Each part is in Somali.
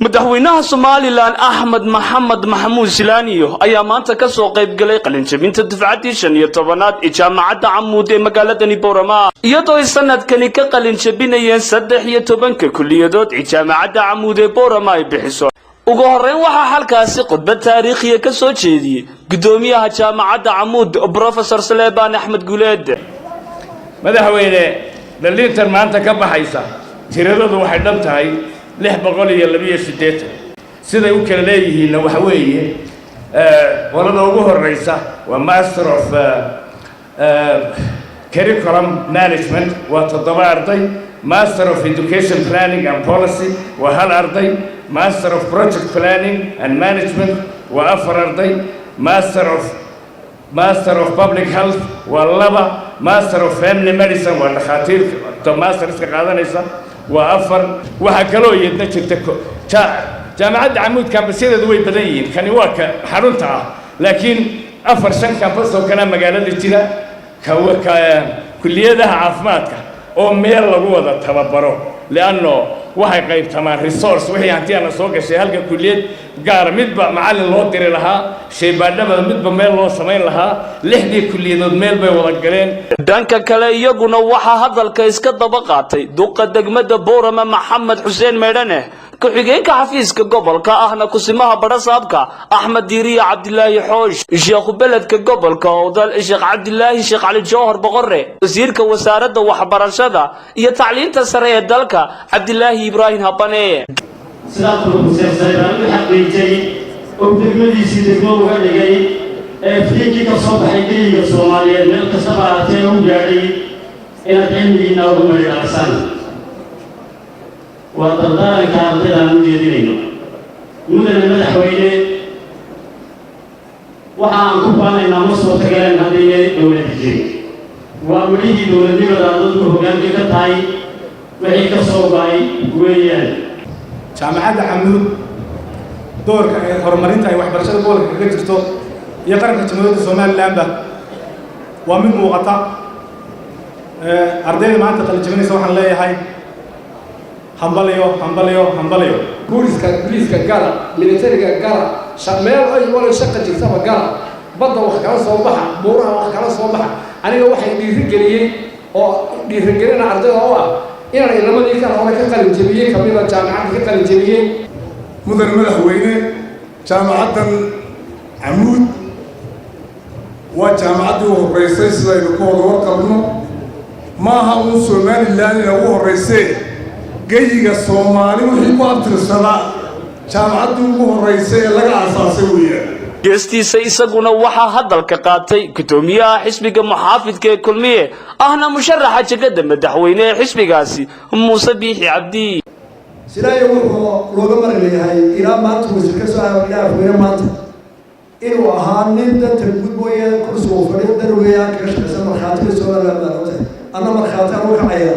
madaxweynaha Soomaaliland Axmed Maxamed Maxamuud Silaaniyo ayaa maanta ka soo qayb galay qalinjabinta dufcadii 15aad ee jaamacadda Camuud ee magaalada Boorama iyadoo ay sanadkani ka qalinjabinayeen 13 kulliyadood ee jaamacadda Camuud ee Boorama ay bixiso ugu horeyn waxa halkaasi khudbad taariikhiye ka soo jeediyay gudoomiyaha jaamacadda Camuud Professor Saleebaan Axmed Guleed madaxweyne dhalintan maanta ka baxaysa tiradoodu waxay dhan tahay 628 sida uu kala leeyihiin waxa weeye walada ugu horeysa waa Master of Curriculum Management waa 7 arday Master of Education Planning and Policy waa 1 arday Master of Project Planning and Management waa 4 arday Master of Public Health waa 2 Master of Family Medicine waa dhakhaatiir master iska qaadanaysa وأفر وحكلوا يتنشرت جامعة عمود كامبسية دوي بدين كان يواك حرنتها لكن أفر شن كامبس وكان مجال الاتجاه كلية ده عفماتك أو ميل لجوه تببرو لأنه وهاي قيب تمام ريسورس وهي عندي أنا سوق الشيء هالك كلية قار مدبع معلن الله تري لها شيء بعدما مدبع ميل الله سمين لها لحدي كلية ضد ميل بيوضقلين dhanka kale iyaguna waxa hadalka iska daba qaatay duqa degmada Boorama Maxamed Xuseen Meedane ku-xigeenka xafiiska gobolka ahna kusimaha barasaabka Axmed Diiriye Cabdilaahi Xoosh sheekh beledka gobolka Oodal Sheekh Cabdilaahi Sheekh Ali Jawhar Boqorre wasiirka wasaaradda waxbarashada iyo tacliinta sare ee dalka Cabdilaahi Ibrahim Habane sidaasoo Saleebaan xaqiijiyay oo degmadiisii degmo uga dhigay فيك كصبح يجي الصوماليين من كسبعتين وجاري إلى عندي نور من الأحسن وتدار كارتلا مجدين من المدحوية وعن كوبان إن مصر تجارن هذه دولة الجيل وأمريكا دولة دي بدأت تهجم كتاي وهي كصوباي ويان جامعة عمود دور هرمرين تاي وحبرشة دول كجرتو يقرن كتمود Somaliland ومن موقتا أردين ما أنت تلجمني سوحا ليه هاي همبليو بوليسكا قال ميليتريكا قال شمال أي ولا شقة جسمه قال بدأ وحكلا صوبها بورها وحكلا صوبها أنا واحد بيرجليه أو بيرجلينا أردين هو يعني لما ذيك أنا كقل جبيه كمية جامعة كقل جبيه مدن مدحوينه جامعة عمود وجامعة الرئيسية سلايبكور ورقبنا ما هم Somaliland هو الرئيسية جيجا الصومالي وحيبوا أبترسلا جامعة الرئيسية لقى أساسية geestiisa isaguna waxa hadalka qaatay gudoomiyaha xisbiga muxaafidka ee kulmiye ahna musharaxa jagada madaxweyne ee xisbigaasi Muuse Biixi Cabdi Silaayo wuxuu looga marleeyahay ilaa maanta wasiirka soo ilaa maanta inuu ahaa nin dadka gudbooya kursi uu fadhiyo darweeyaan kaga shaqeysan markhaatiga Somaliland ana markhaati aan u kacaya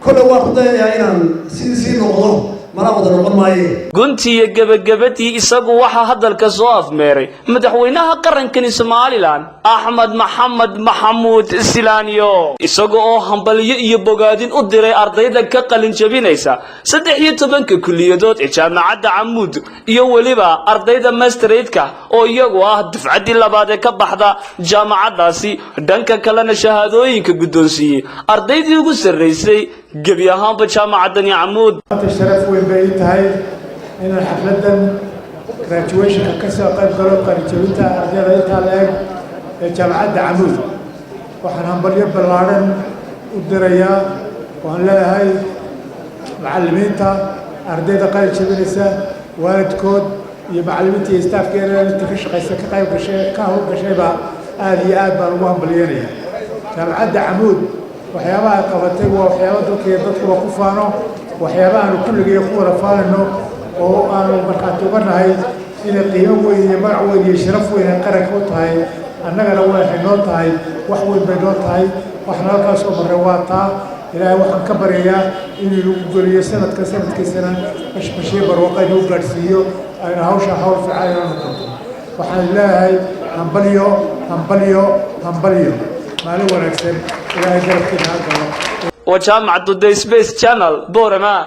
kala waa ku dayayaa inaan si noqdo mara wada noqon maayo guntiga gabagabadii isagu waxa hadalka soo afmeeray madaxweynaha qaranka Soomaaliland Axmed Maxamed Maxamuud Silaaniyo isaga oo hambaliyo iyo bogaadin u diray ardayda ka qalin jabinaysa 13 kulliyadood ee jaamacadda Camuud iyo waliba ardayda masteradka oo iyagu ah dufcadii labaad ee ka baxda jaamacadaasi dhanka kalena shahaadooyinka guddoonsiiyay ardaydii ugu sareysay gabi ahaanba jaamacadani Camuud sharaf weyn bay tahay in xafladan graduation ka soo qayb galo qalinjabinta ardayda inta leeg ee jaamacadda Camuud waxaan hambalyo ballaaran u dirayaa waan leeyahay macallimiinta ardayda qalinjabinaysa waalidkood iyo macallimiinta iyo staafkeeda inta ka shaqeysa ka qayb gashay ka hawlgashayba aad iyo aad baan ugu hambalyeynaya jaamacadda Camuud waxyaabaha qabatay waa waxyaabo dadku ku faano waxyaabaha kulligeey ku warafaano oo aan markaa tuganahay in qiimo weyn iyo magac weyn iyo sharaf weyn qaranka u tahay annagana waxay noo tahay wax weyn bay noo tahay waxna halkaas oo maray waa taa ilaahay waxaan ka baryayaa inuu lagu geliyo sanadkiisana bashbashii barwaaqo u gaarsiiyo ayna hawsha hawl fiican oo noqoto waxaan leeyahay hambalyo maalin wanaagsan ilaahay garabkiina ha galo وجامعة The Space Channel Boorama